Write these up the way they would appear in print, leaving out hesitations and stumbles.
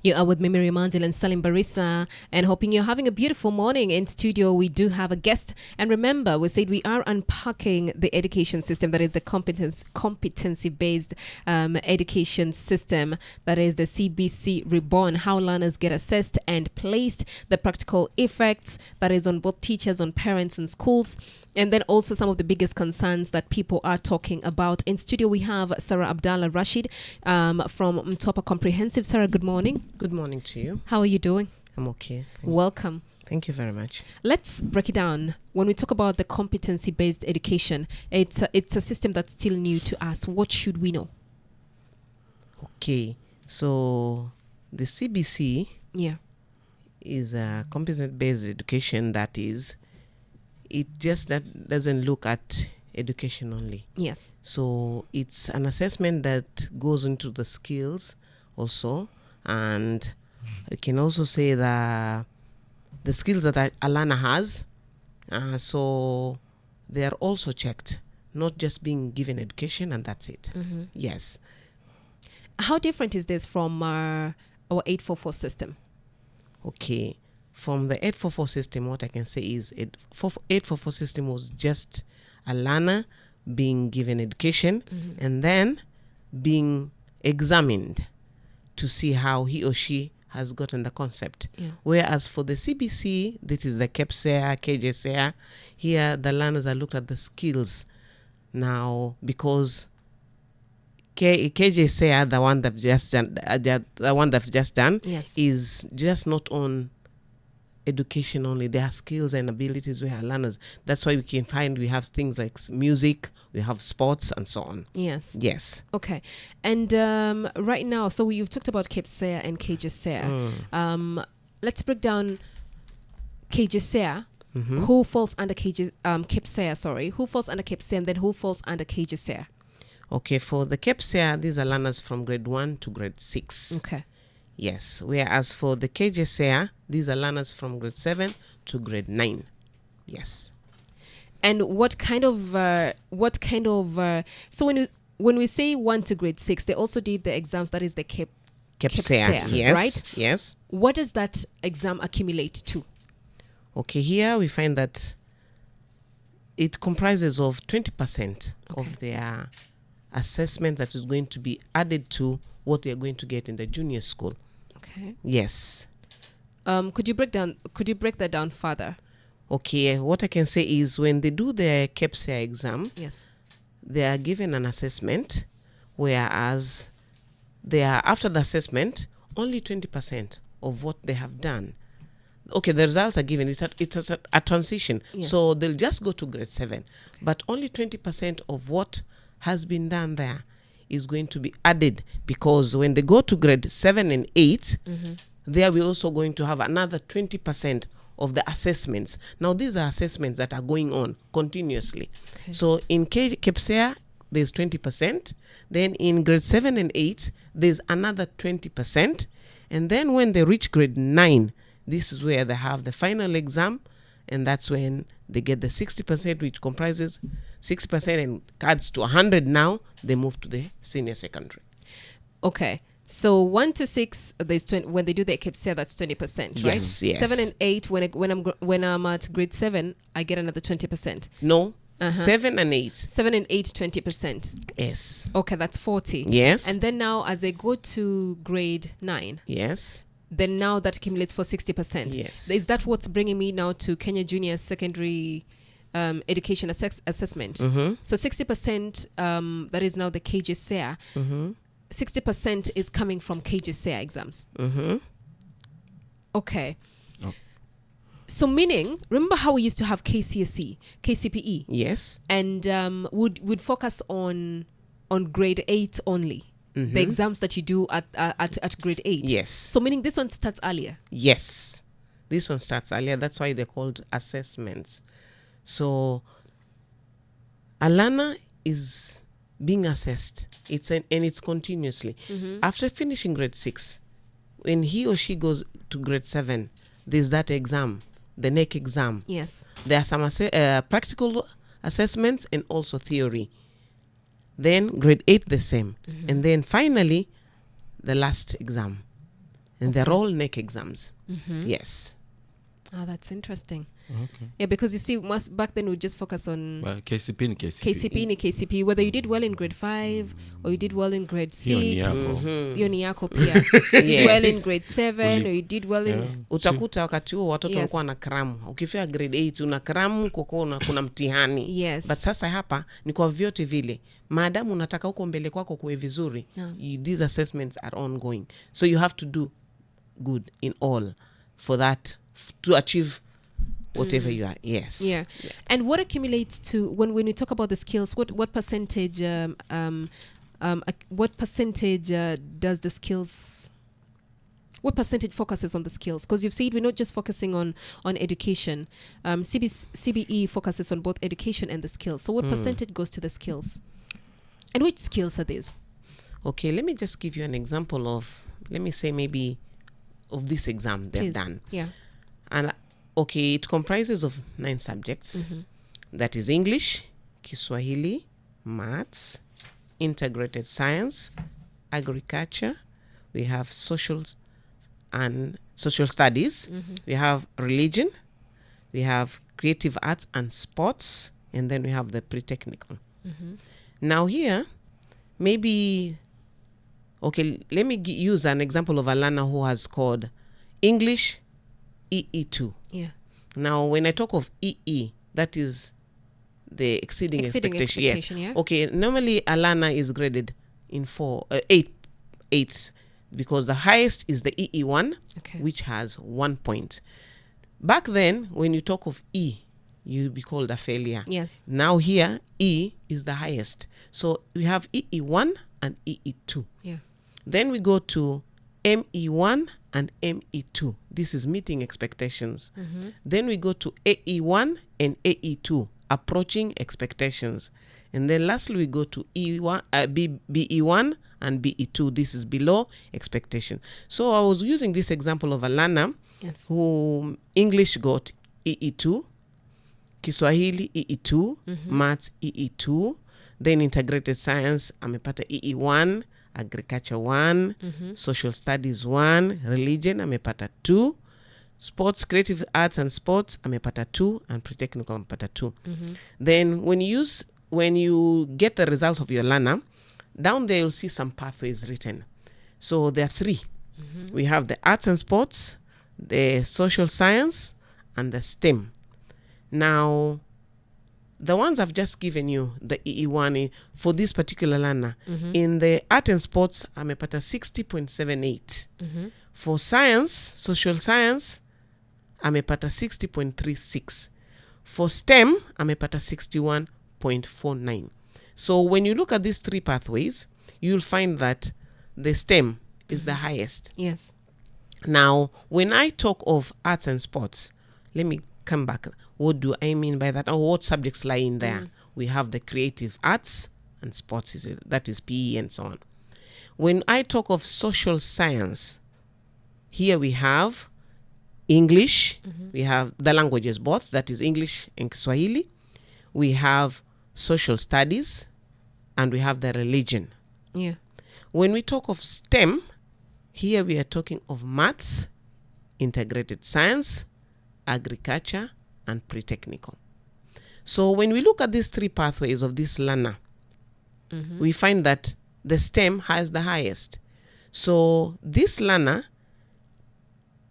You are with Mimi Mandil and Salim Barissa, and hoping you're having a beautiful morning. In studio, we do have a guest. And remember, we said we are unpacking the education system, that is the competency-based education system, that is the CBC reborn, how learners get assessed and placed, the practical effects, that is on both teachers, on parents and schools. And then also some of the biggest concerns that people are talking about. In studio, we have Sara Abdallah Rashid from Mtwapa Comprehensive. Sara, good morning. Good morning to you. How are you doing? I'm okay. Welcome. Thank you very much. Let's break it down. When we talk about the competency-based education, it's a system that's still new to us. What should we know? Okay. So the CBC is a competency-based education it just doesn't look at education only. Yes. So it's an assessment that goes into the skills also, and you can also say that the skills that a learner has, so they are also checked, not just being given education and that's it. Mm-hmm. Yes. How different is this from our 844 system? Okay. From the 844 system, what I can say is 844 system was just a learner being given education and then being examined to see how he or she has gotten the concept. Yeah. Whereas for the CBC, this is the KEPSEA, KJSEA, here the learners are looked at the skills. Now, because KJSEA, the one they've just done, yes, is just not on education only. There are skills and abilities we have learners. That's why we have things like music, we have sports and so on. Yes. Okay. And right now, so you've talked about KEPSEA and KJSEA. Let's break down KJSEA. Mm-hmm. Who falls under KEPSEA, who falls under KEPSEA, and then who falls under KJSEA? Okay, for the KEPSEA, these are learners from grade 1 to grade 6. Okay. Yes, whereas for the KJSEA, these are learners from grade 7 to grade 9. Yes. And what kind of so when we say 1 to grade 6, they also did the exams, that is the KEPSEA, yes, right? Yes. What does that exam accumulate to? Okay, here we find that it comprises of 20% of their assessment that is going to be added to what they are going to get in the junior school. Okay. Yes. Could you break that down further? Okay. What I can say is when they do their KEPSEA exam, yes, they are given an assessment, whereas they are after the assessment only 20% of what they have done. Okay, the results are given. It's a transition, yes, so they'll just go to grade 7, but only 20% of what has been done there is going to be added, because when they go to grade 7 and 8, there we're also going to have another 20% of the assessments. Now, these are assessments that are going on continuously. Okay. So in KEPSEA, there's 20%. Then in grade 7 and 8, there's another 20%. And then when they reach grade 9, this is where they have the final exam, and that's when they get the 60%, which comprises 60% and adds to 100. Now they move to the senior secondary. Okay, so 1 to 6, there's 20, when they do the KEPSEA, that's 20%, right? Yes. 7 and 8, when I'm at grade 7, I get another 20%. No. 7 and 8. 7 and 8, 20%. Yes. Okay, that's 40. Yes. And then now, as I go to grade 9. Yes. Then now that accumulates for 60%. Yes. Is that what's bringing me now to Kenya Junior Secondary Education Assessment? Mm-hmm. So 60%, that is now the KJSEA. Mm-hmm. 60% is coming from KJSEA exams. Mm-hmm. Okay. Oh. So meaning, remember how we used to have KCSE, KCPE? Yes. And would focus on grade 8 only. Mm-hmm. The exams that you do at grade 8. Yes. So meaning this one starts earlier. Yes. This one starts earlier. That's why they're called assessments. So a learner is being assessed. It's continuously. Mm-hmm. After finishing grade 6, when he or she goes to grade 7, there's that exam, the NEC exam. Yes. There are some practical assessments and also theory. Then grade 8 the same. Mm-hmm. And then finally the last exam. And they're all NEC exams. Yes. Ah, that's interesting. Okay. Yeah, because you see, back then we just focus on Well, KCP ni KCP. KCP ni KCP, whether you did well in grade 5 or you did well in grade 6. Hiyo ni yako. Hiyo ni yako pia. You did well in grade 7 or you did well in... Yeah. Utakuta wakati huo watoto Yes. walikuwa na karamu. Ukifika grade 8 una karamu kwa kuwa kuna mtihani. Yes. But sasa hapa ni kwa vyote vile. Maadamu unataka huko mbele kwako kuwe vizuri, Yeah. these assessments are ongoing. So you have to do good in all for that, to achieve whatever you are. Yes. Yeah. And what accumulates to, when we talk about the skills, what percentage does the skills, what percentage focuses on the skills? Because you've said we're not just focusing on education. CBE focuses on both education and the skills. So what percentage goes to the skills? And which skills are these? Okay, let me just give you an example of, let me say maybe of this exam they've Please. done. Yeah. And okay, it comprises of 9 subjects. That is English, Kiswahili, Maths, Integrated Science, Agriculture. We have social studies. We have religion. We have creative arts and sports. And then we have the pre-technical. Now here, maybe, okay, let me use an example of a learner who has scored English EE2. Yeah. Now, when I talk of EE, that is the exceeding expectation. Yes. Yeah. Okay, normally a learner is graded in 8, because the highest is the EE1, Okay. which has 1 point. Back then, when you talk of E, you'll be called a failure. Yes. Now here, E is the highest. So we have EE1 and EE2. Yeah. Then we go to ME1 and ME2. This is meeting expectations. Then we go to AE1 and AE2, approaching expectations. And then lastly, we go to BE1 and BE2. This is below expectation. So I was using this example of a learner Yes. who English got EE2, Kiswahili EE2, Maths EE2, then Integrated Science amepata EE1, Agriculture 1, Social Studies 1, Religion amepata 2, Sports, Creative Arts and Sports amepata 2, and Pre-Technical amepata 2. Then when you get the results of your learner, down there you'll see some pathways written. So there are 3. We have the Arts and Sports, the Social Science, and the STEM. Now, the ones I've just given you, the EE1 for this particular learner, in the art and sports, amepata 60.78. For science, social science, amepata 60.36. For STEM, amepata 61.49. So when you look at these 3 pathways, you'll find that the STEM is the highest. Yes. Now, when I talk of arts and sports, let me come back. What do I mean by that? Or what subjects lie in there? We have the creative arts and sports, that is PE and so on. When I talk of social science, here we have English, we have the languages both, that is English and Kiswahili. We have social studies, and we have the religion. Yeah. When we talk of STEM, here we are talking of maths, integrated science, agriculture, and pre-technical. So when we look at these 3 pathways of this learner, we find that the STEM has the highest. So this learner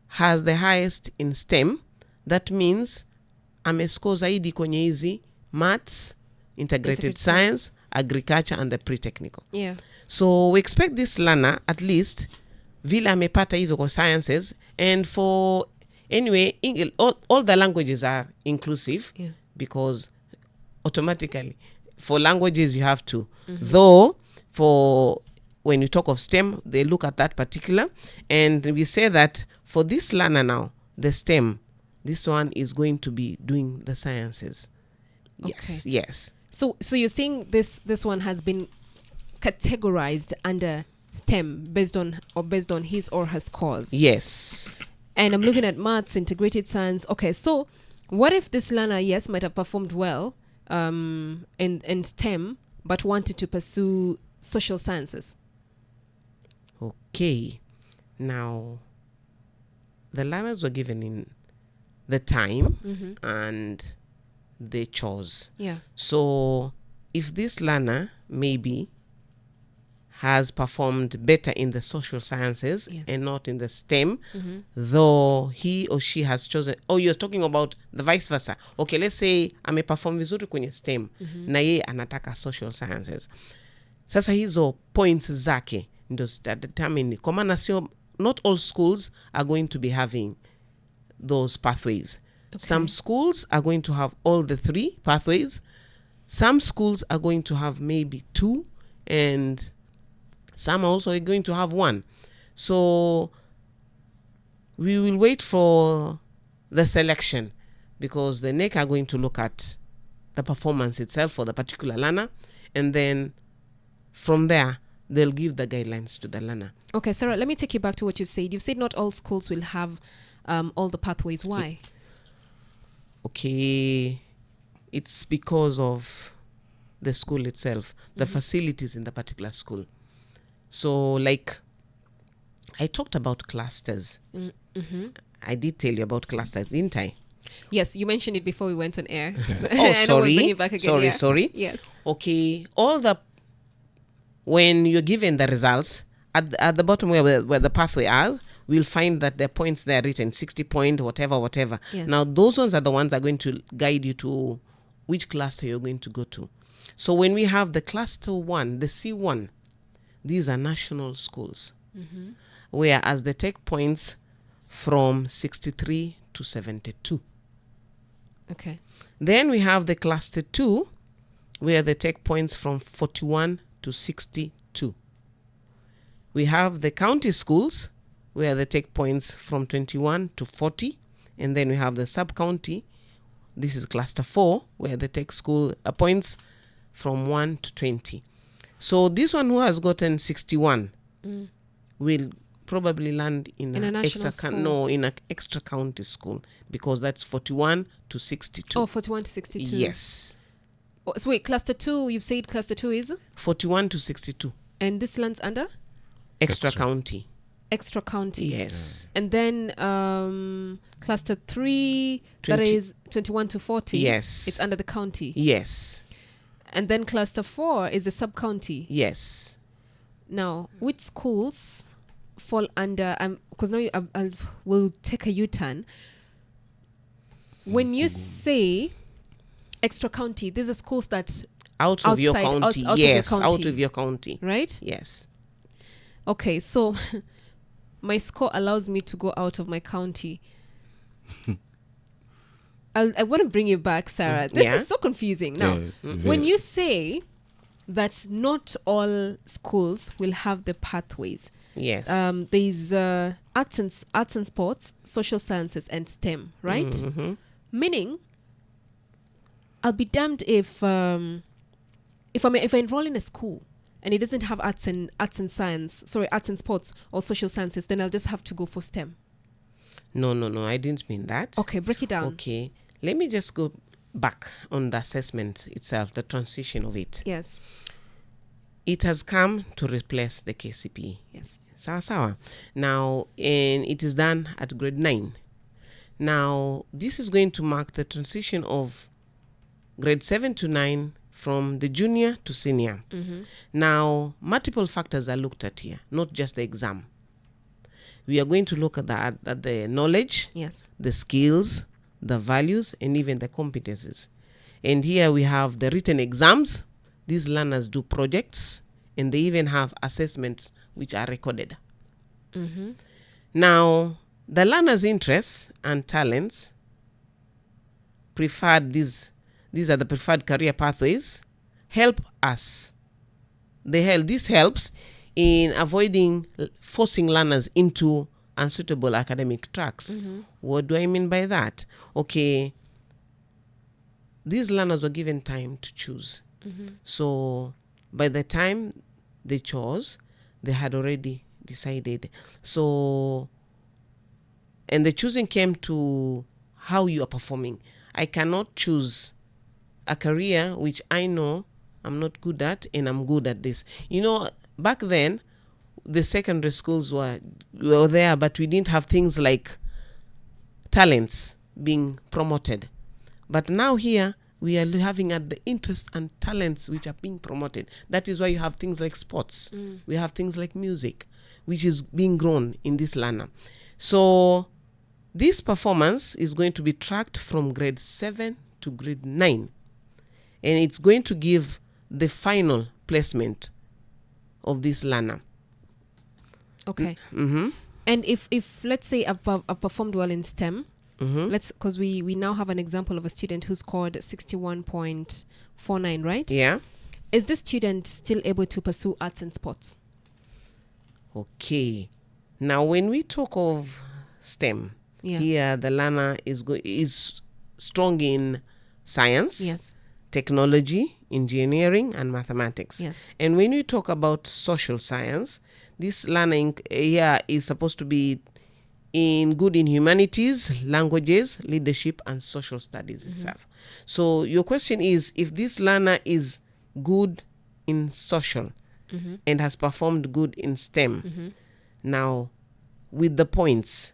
has the highest in STEM. That means amescore zaidi kwenye hizi maths, integrated science, agriculture, and the pre-technical. Yeah. So we expect this learner at least vile amepata hizo kwa sciences, and for anyway, all the languages are inclusive, because automatically for languages you have to. Though for when you talk of STEM, they look at that particular, and we say that for this learner now, the STEM, this one is going to be doing the sciences. Yes, Okay. yes. So you're saying this one has been categorized under STEM based on his or her scores. Yes. And I'm looking at maths, integrated science. Okay, so what if this learner, yes, might have performed well in STEM, but wanted to pursue social sciences? Okay. Now, the learners were given in the time Mm-hmm. and the chores. Yeah. So if this learner maybe has performed better in the social sciences Yes. and not in the STEM, Mm-hmm. though he or she has chosen, you're talking about the vice versa. Okay, let's say ameperform vizuri kwenye STEM na yeye anataka social sciences. Sasa hizo points zake ndo zitadetermine, kwa maana sio, not all schools are going to be having those pathways. Okay. Some schools are going to have all the 3 pathways. Some schools are going to have maybe 2, and some are also going to have 1. So we will wait for the selection, because the NEC are going to look at the performance itself for the particular learner, and then from there they'll give the guidelines to the learner. Okay, Sarah, let me take you back to what you've said. You've said not all schools will have all the pathways. Why? Okay, it's because of the school itself, the facilities in the particular school. So like I talked about clusters. Mm-hmm. I did tell you about clusters, didn't I? Yes, you mentioned it before we went on air. So Oh, I know we'll bring sorry. it back again. Sorry. Yes. Okay, when you're given the results at the bottom where the pathway are, we'll find that the points there are written 60 point whatever. Yes. Now those ones are the ones that are going to guide you to which cluster you're going to go to. So when we have the cluster 1, the C1, these are national schools, whereas they take points from 63 to 72. Okay. Then we have the cluster 2, where they take points from 41 to 62. We have the county schools, where they take points from 21 to 40. And then we have the sub-county. This is cluster 4, where they take points from 1 to 20. So this one who has gotten 61 will probably land in a national school. in an extra county school, because that's 41 to 62. Oh, 41 to 62. Yes. Oh, so wait, cluster 2, you've said cluster 2 is? 41 to 62. And this lands under? Extra Extra. county. Extra county. Yes. And then cluster 3, that 20 is 21 to 40. Yes. It's under the county. Yes. And then cluster 4 is the sub-county. Yes. Now, which schools fall under, because now we'll take a U-turn. When you say extra county, these are schools that, Out of your Outside- county. out of your Yes. Out county. of your county. right? Yes. Okay, so my score allows me to go out of my county. I want to bring you back, Sarah. This Yeah. is so confusing. Now, when you say that not all schools will have the pathways, Yes. there's arts and sports, social sciences, and STEM, right? Mm-hmm. Meaning, I'll be damned if I enroll in a school and it doesn't have arts and sports or social sciences, then I'll just have to go for STEM. No. I didn't mean that. Okay, break it down. Okay. Let me just go back on the assessment itself, the transition of it. Yes. It has come to replace the KCPE. Yes. Sawa. Now, and it is done at grade 9. Now, this is going to mark the transition of grade 7 to 9 from the junior to senior. Now, multiple factors are looked at here, not just the exam. We are going to look at the knowledge, Yes. the skills, the values, and even the competencies. And here we have the written exams. These learners do projects, and they even have assessments which are recorded. Now, the learners' interests and talents these are the preferred career pathways, help us. This helps in avoiding forcing learners into unsuitable academic tracks. What do I mean by that? Okay, these learners were given time to choose. So by the time they chose, they had already decided. So, and the choosing came to how you are performing. I cannot choose a career which I know I'm not good at and I'm good at this. You know, back then, the secondary schools were there, but we didn't have things like talents being promoted. But now here we are having at the interests and talents which are being promoted. That is why you have things like sports. We have things like music, which is being grown in this learner. So this performance is going to be tracked from grade 7 to grade 9. And it's going to give the final placement of this learner. Okay. And if let's say I've performed well in STEM, because we now have an example of a student who scored 61.49, right? Yeah. Is this student still able to pursue arts and sports? Okay. Now, when we talk of STEM, here the learner is strong in science, yes, technology, engineering, and mathematics. Yes. And when we talk about social science, this learner here is supposed to be good in humanities, languages, leadership, and social studies itself. So your question is, if this learner is good in social and has performed good in STEM, now with the points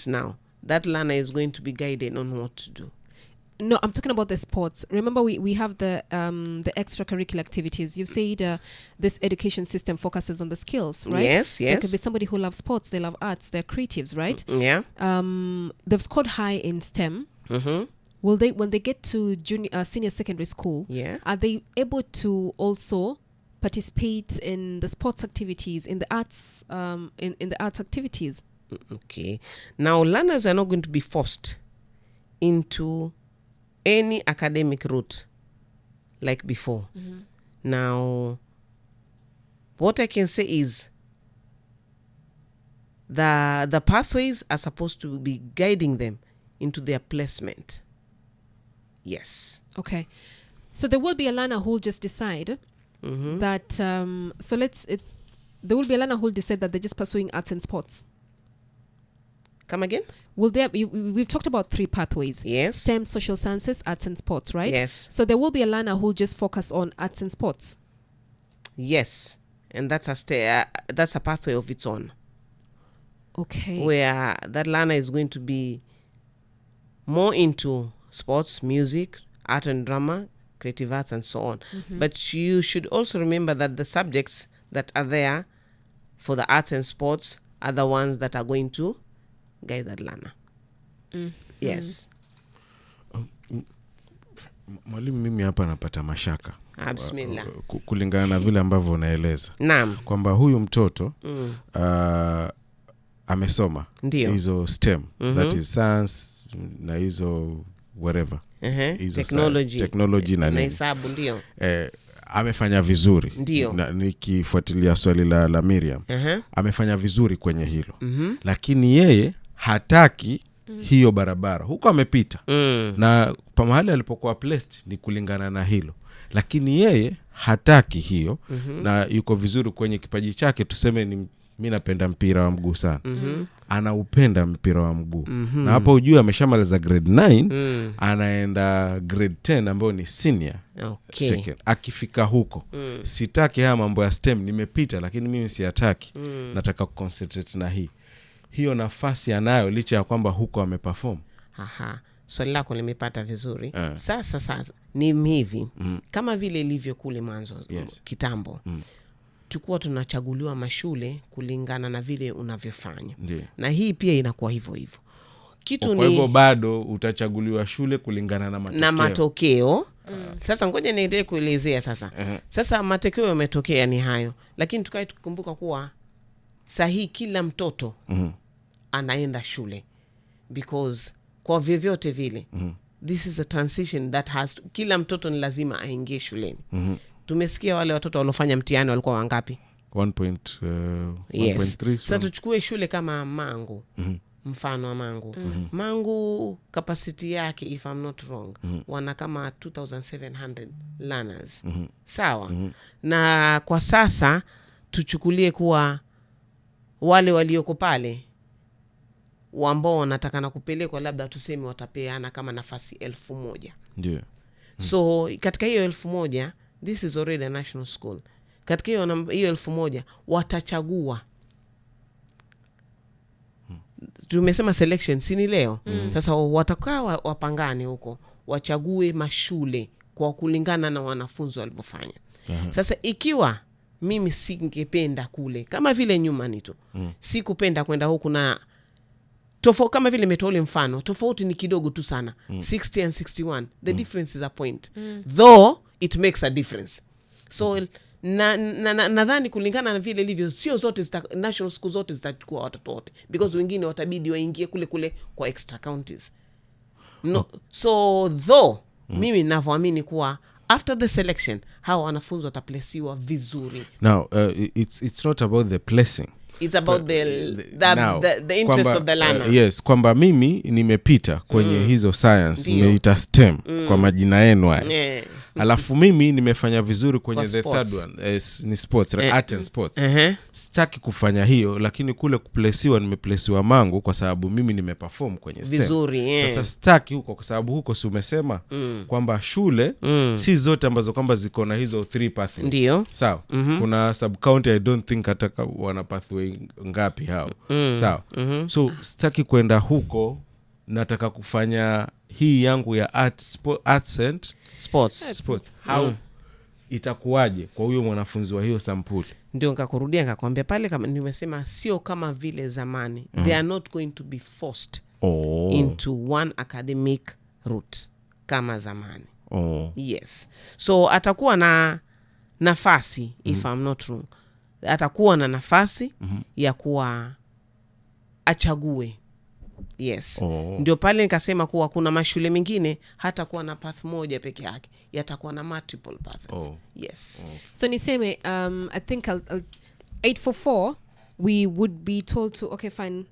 now, that learner is going to be guided on what to do. No, I'm talking about the sports. Remember, we have the extracurricular activities. You said this education system focuses on the skills, right? Yes. There could be somebody who loves sports, they love arts, they're creatives, right? Yeah. They've scored high in STEM. Will they, when they get to senior secondary school, are they able to also participate in the sports activities, in the arts, in the arts activities? Okay. Now, learners are not going to be forced into any academic route like before. Now, what I can say is the pathways are supposed to be guiding them into their placement. Yes. Okay. So there will be a learner who will just decide that, there will be a learner who will decide that they're just pursuing arts and sports. Come again? Will there? We've talked about 3 pathways. Yes. STEM, social sciences, arts and sports, right? Yes. So there will be a learner who will just focus on arts and sports. Yes. And that's a pathway of its own. Okay. Where that learner is going to be more into sports, music, art and drama, creative arts, and so on. But you should also remember that the subjects that are there for the arts and sports are the ones that are going to guide that learner. Yes. Mwalimu, mimi hapa napata mashaka. Bismillah. Kulingana na vile ambavyo unaeleza. Naam. Kwamba huyu mtoto amesoma hizo STEM, that is science na hizo whatever. Technology na hesabu ndio. Amefanya vizuri. Ndio. Nikifuatilia swali la Miriam. Amefanya vizuri kwenye hilo. Lakini yeye hataki hiyo barabara. Huko amepita. Na mahali alipokuwa placed ni kulingana na hilo. Lakini yeye hataki hiyo na yuko vizuri kwenye kipaji chake, tuseme ni mimi napenda mpira wa mguu sana. Anaupenda mpira wa mguu. Na hapo ujue ameshamaliza grade 9, anaenda grade 10 ambayo ni senior second. Akifika huko, sitaki haya mambo ya STEM, nimepita lakini mimi siyataki. Nataka kuconcentrate na hiyo nafasi anayo licha ya kwamba huko ameperform. Swali lako nimepata vizuri. Sasa ni hivi. Kama vile ilivyo kule mwanzo kitambo. Tukua tunachaguliwa mashule kulingana na vile unavyofanya. Na hii pia inakuwa hivyo. Kwa hivyo bado utachaguliwa shule kulingana na matokeo. Sasa ngoja niendelee kuelezea sasa. Sasa matokeo yametokea ni hayo. Lakini tukae tukumbuka kuwa sahi kila mtoto anaenda shule. Because kwa vyovyote vile this is a transition that kila mtoto ni lazima aingie shuleni. Tumesikia wale watoto walofanya mtihani walikuwa wangapi? 1.3. Sasa tuchukue shule kama Mangu. Mfano wa Mangu. Mangu capacity yake, if I'm not wrong, wana kama 2700 learners. Sawa? Na kwa sasa tuchukulie kuwa wale walioko pale ambao wanataka na kupelekwa labda tuseme watapeana kama nafasi 1000. Ndio. So katika hiyo 1000, this is already a national school. Katika hiyo 1000 watachagua tumesema selection sini leo. Sasa watakaa wapangane huko, wachague mashule kwa kulingana na wanafunzi walipofanya. Sasa ikiwa mimi singependa kule kama vile nyumbani tu, sikupenda kwenda huku, na kama vile metole mfano, tofauti ni kidogo tu sana, 60 and 61, the difference is a point, though it makes a difference. So nadhani kulingana na vile ilivyo, sio zote national school zote zitachukua watoto wote, because wengine watabidi waingie kule kwa extra counties. So though mimi ninavyoamini kuwa after the selection hawa wanafunzi wataplesiwa vizuri. Now it's not about the placing, it's about the interest of the learner. Yes, kwamba mimi nimepita kwenye hizo science, nimeita STEM kwa majina yenu haya. Alafu mimi nimefanya vizuri kwenye the third one, ni sports, art and sports. Sitaki kufanya hiyo, lakini kule kuplesiwa nimeplesiwa mangu kwa sababu mimi nimeperform kwenye STEM vizuri. Sasa sitaki huko, kwa sababu huko si umesema kwamba shule si zote ambazo kwamba ziko na hizo 3 pathways. Ndio. Sawa. Kuna sub county I don't think hata wana pathway ngapi hao. Sawa. So sitaki kwenda huko, nataka kufanya hii yangu ya arts and sports. How itakuwaje kwa huyo mwanafunzi wa hiyo sampuli? Ndio nikakurudia nikakwambia pale, kama nimesema, sio kama vile zamani. They are not going to be forced into one academic route kama zamani. Yes. So atakuwa na nafasi, if I'm not wrong, atakuwa na nafasi ya kuwa achague. Yes. Ndio pale nikasema kuwa kuna mashule mengine hata kuwa na path moja peke yake, yatakuwa na multiple paths. Yes. So niseme I think 844 we would be told to, okay fine,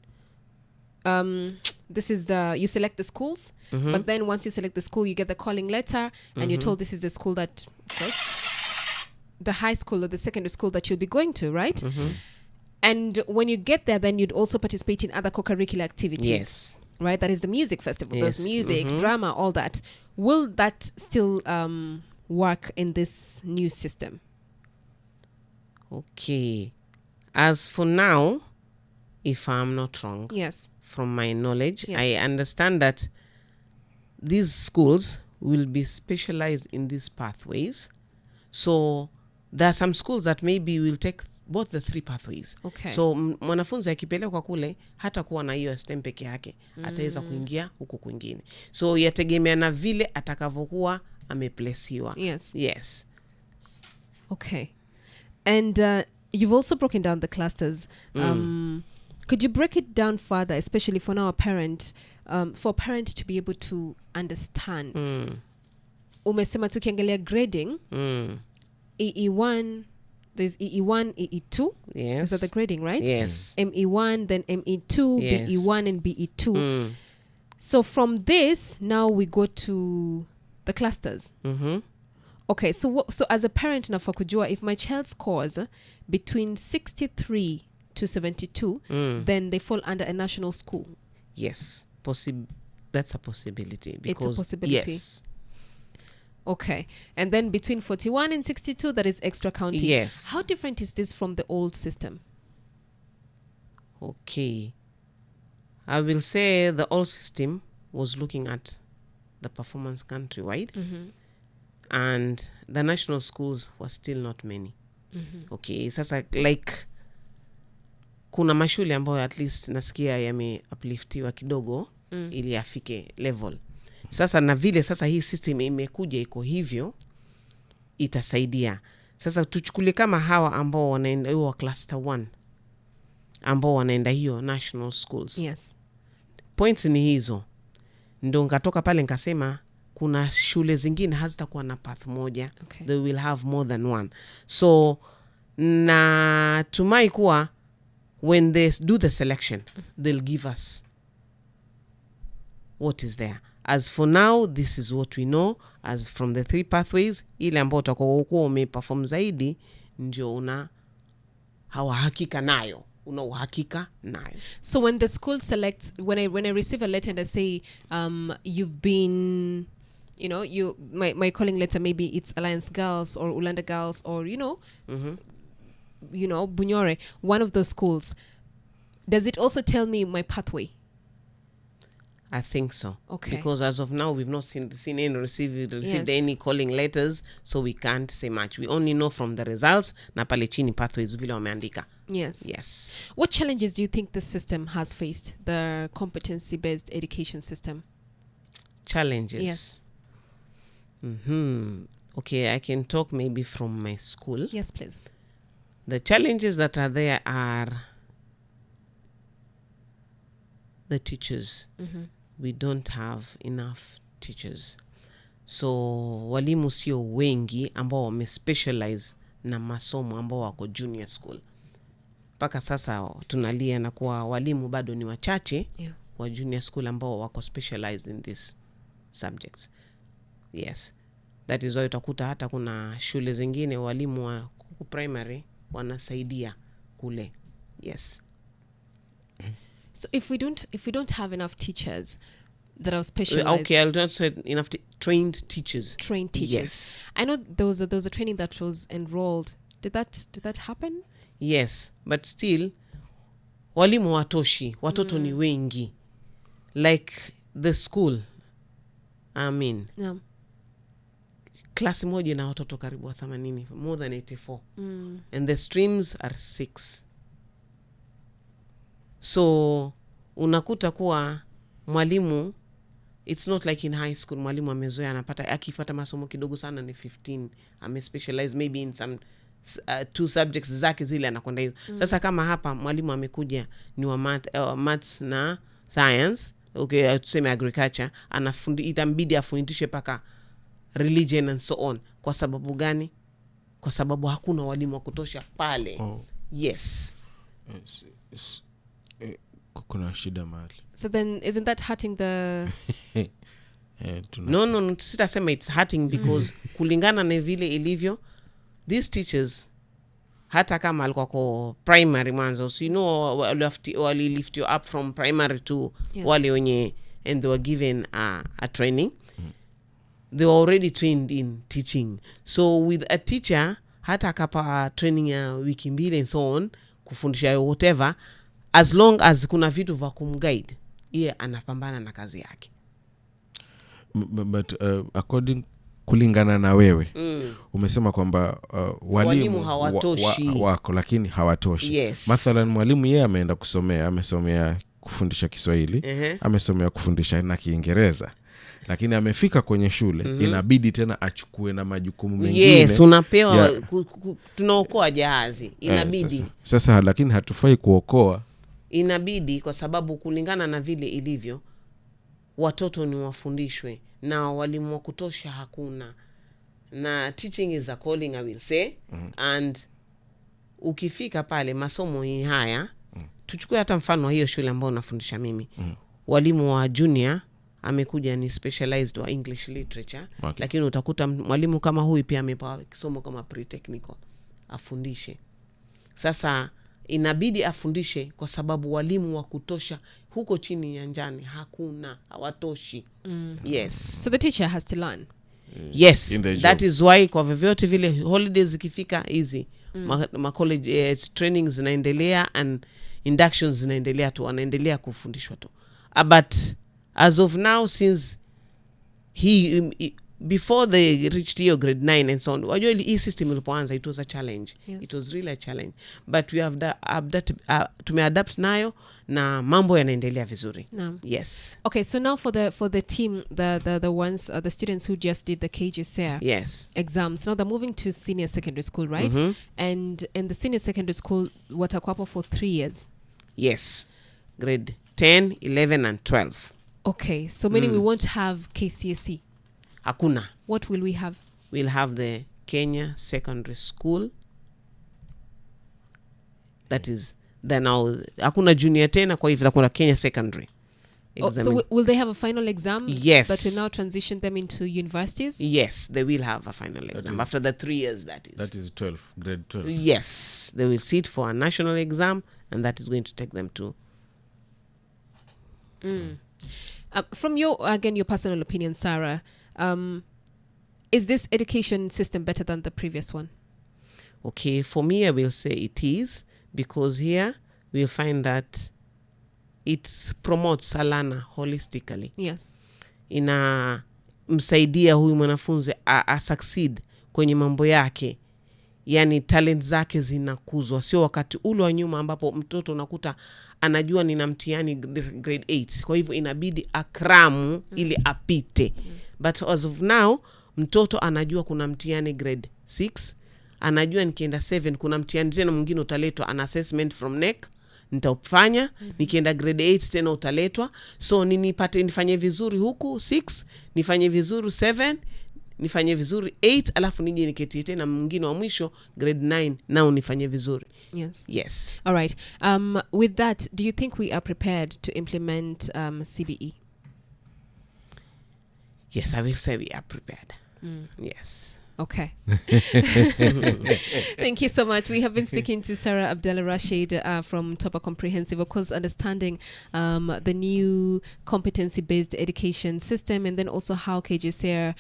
this is you select the schools, but then once you select the school you get the calling letter and you're told this is the school that, the high school or the secondary school that you'll be going to, right? And when you get there, then you'd also participate in other co-curricular activities. Yes. Right? That is the music festival. Yes. There's music, drama, all that. Will that still work in this new system? Okay. As for now, if I'm not wrong, yes, from my knowledge, yes, I understand that these schools will be specialized in these pathways. So there are some schools that maybe will take both the 3 pathways. Okay. So mwanafunzi akipelekwa kule hata kuwa na hiyo STEM peke yake, ataweza kuingia huko kwingine. So yategemea na vile atakavyokuwa ameplesiwa. Yes. Yes. Okay. And you've also broken down the clusters. Could you break it down further, especially for now for a parent to be able to understand? Umesema tukiangalia grading, EE1, there's EE1, EE2. Yes. Is that the grading, right? Yes. ME1, then ME2, Yes. BE1 and BE2. So from this, now we go to the clusters. Okay, so as a parent na fakujua, if my child scores between 63 to 72, then they fall under a national school. Yes. That's a possibility. Because, it's a possibility. Yes. Okay. And then between 41 and 62, that is extra county. Yes. How different is this from the old system? Okay. I will say the old system was looking at the performance countrywide, and the national schools were still not many. Okay. Sasa like kuna mashule ambayo at least nasikia yame upliftiwa kidogo ili afike level. Sasa na vile sasa hii system imekuja iko hivyo, itasaidia. Sasa tuchukule kama hawa ambao wanaenda hiyo cluster 1, ambao wanaenda hiyo national schools. Yes. Points ni hizo. Ndio ngatoka pale nikasema kuna shule zingine hazitakuwa na path moja. Okay. They will have more than one. So na tumai kuwa when they do the selection, they'll give us what is there. As for now, this is what we know. As from the 3 pathways, ile ambao utakokuwa umeperform zaidi, ndio una hakika nayo. Una uhakika nayo. So when the school selects, when I receive a letter and I say, you've been, my calling letter, maybe it's Alliance Girls or Ulanda Girls or, Bunyore, one of those schools, does it also tell me my pathway? I think so. Okay. Because as of now, we've not seen any received Yes. any calling letters, so we can't say much. We only know from the results na pale chini pathways vile wameandika. Yes. Yes. What challenges do you think the system has faced, the competency-based education system? Challenges. Yes. Okay, I can talk maybe from my school. Yes, please. The challenges that are there are the teachers. We don't have enough teachers, so walimu sio wengi ambao wamespecialize na masomo ambao wako junior school. Mpaka sasa tunalia na kuwa walimu bado ni wachache wa junior school ambao wako specialized in this subjects. Yes, that is why utakuta hata kuna shule zingine walimu wa primary wanasaidia kule. Yes. So if we don't have enough teachers that are specialized, okay, I'll not say enough trained teachers. Trained teachers. Yes. I know there was a training that was enrolled. Did that happen? Yes, but still walimu watoshi, watoto ni wengi. Like the school, I mean, klasi moja na watoto karibu 80, more than 84. And the streams are 6. So unakuta kuwa mwalimu, it's not like in high school mwalimu amezoea anapata akipata masomo kidogo sana ni 15, amespecialize maybe in some 2 subjects zake zile anakwenda hiyo. Sasa kama hapa mwalimu amekuja ni wa maths na science, okay, tuseme agriculture, itambidi afundishe paka religion and so on. Kwa sababu gani? Kwa sababu hakuna walimu wa kutosha pale. Yes. Kuna shida mahali. So then isn't that hurting the No, sitasema it's hurting because kulingana na vile ilivyo, these teachers hata kama alikuwa kwa primary mwanzo, so you know wali lift you up from primary to wale wenye, and they were given a training. They were already trained in teaching. So with a teacher hata akapa training ya wiki mbili and so on kufundisha whatever, as long as kuna vitu vya kumguide, yeye anapambana na kazi yake. But according kulingana na wewe umesema kwamba walimu hawatoshi wako lakini hawatoshi. Yes. Mathalan mwalimu yeye ameenda amesomea kufundisha Kiswahili, amesomea kufundisha na Kiingereza, lakini amefika kwenye shule inabidi tena achukue na majukumu mengine. Yes, unapewa tunaokoa jahazi, inabidi. Sasa lakini hatufai kuokoa. Inabidi kwa sababu kulingana na vile ilivyo watoto ni wafundishwe na walimu wa kutosha hakuna. Na teaching is a calling, I will say. And ukifika pale masomo ni haya, tuchukue hata mfano hiyo shule ambayo nafundisha mimi. Walimu wa junior amekuja ni specialized wa English literature, lakini utakuta mwalimu kama huyu pia amepewa kisomo kama pre-technical afundishe. Sasa inabidi afundishe kwa sababu walimu wa kutosha huko chini ya njani hakuna, hawatoshi. Yes. So the teacher has to learn. Yes, that is why kwa vyovyote vile holidays zikifika hizi college trainings zinaendelea and inductions zinaendelea tu, anaendelea kufundishwa tu. But as of now, since before they reached your grade 9 and so on, wajua hii system ilipoanza it was a challenge. Yes. It was really a challenge, but we have tumeadapt nayo na mambo yanaendelea vizuri. Yes. Okay, so now for the team, the ones the students who just did the KJSER exams, now they're moving to senior secondary school, right? And in the senior secondary school watakuwa for 3 years. Yes, grade 10, 11 and 12. Okay, so meaning we won't have KCSE. Hakuna. What will we have? We'll have the Kenya Secondary School. That is then now hakuna junior tena, kwa hivyo kuna Kenya Secondary. So will they have a final exam? Yes. That will now transition them into universities? Yes, they will have a final exam after the 3 years, that is. That is 12, grade 12. Yes, they will sit for a national exam and that is going to take them to from your personal opinion, Sara, is this education system better than the previous one? Okay, for me, I will say it is, because here we'll find that it promotes learner holistically. Yes. Msaidia huyu mwanafunzi a succeed kwenye mambo yake, yani talent zake zinakuzwa, sio wakati ule wa nyuma ambapo mtoto unakuta anajua nina mtihani grade 8 kwa hivyo inabidi akramu ili apite. But as of now mtoto anajua kuna mtihani grade 6, anajua nikienda 7 kuna mtihani tena mwingine utaletwa, an assessment from NEC nitafanya, nikienda grade 8 tena utaletwa, so nifanye vizuri huku 6, nifanye vizuri 7, nifanye vizuri 8, alafu nije niketi tena mwingine wa mwisho grade 9 nao nifanye vizuri. Yes. All right. With that, do you think we are prepared to implement CBE? Yes, I will say we are prepared. Yes. Okay. Thank you so much. We have been speaking to Sara Abdallah Rashid from Mtwapa Comprehensive, of course, understanding the new competency-based education system, and then also how KJCR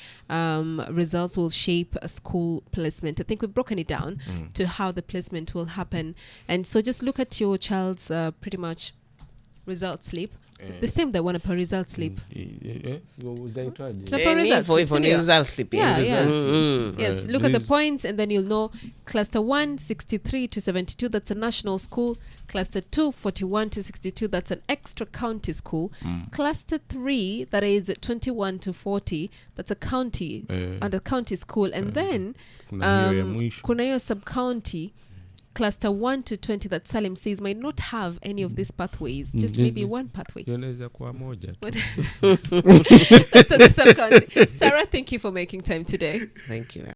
results will shape a school placement. I think we've broken it down to how the placement will happen. And so just look at your child's pretty much result slip. The same that one per result slip. Result slip. Yes, look at the points and then you'll know cluster 1 63 to 72, that's a national school. Cluster 2 41 to 62, that's an extra county school. Cluster 3, that is 21 to 40, that's a county under county school. And then kuna hiyo sub county cluster 1 to 20 that Salim says might not have any of these pathways, just maybe one pathway. That's on the sub-county. Sarah, thank you for making time today. Thank you.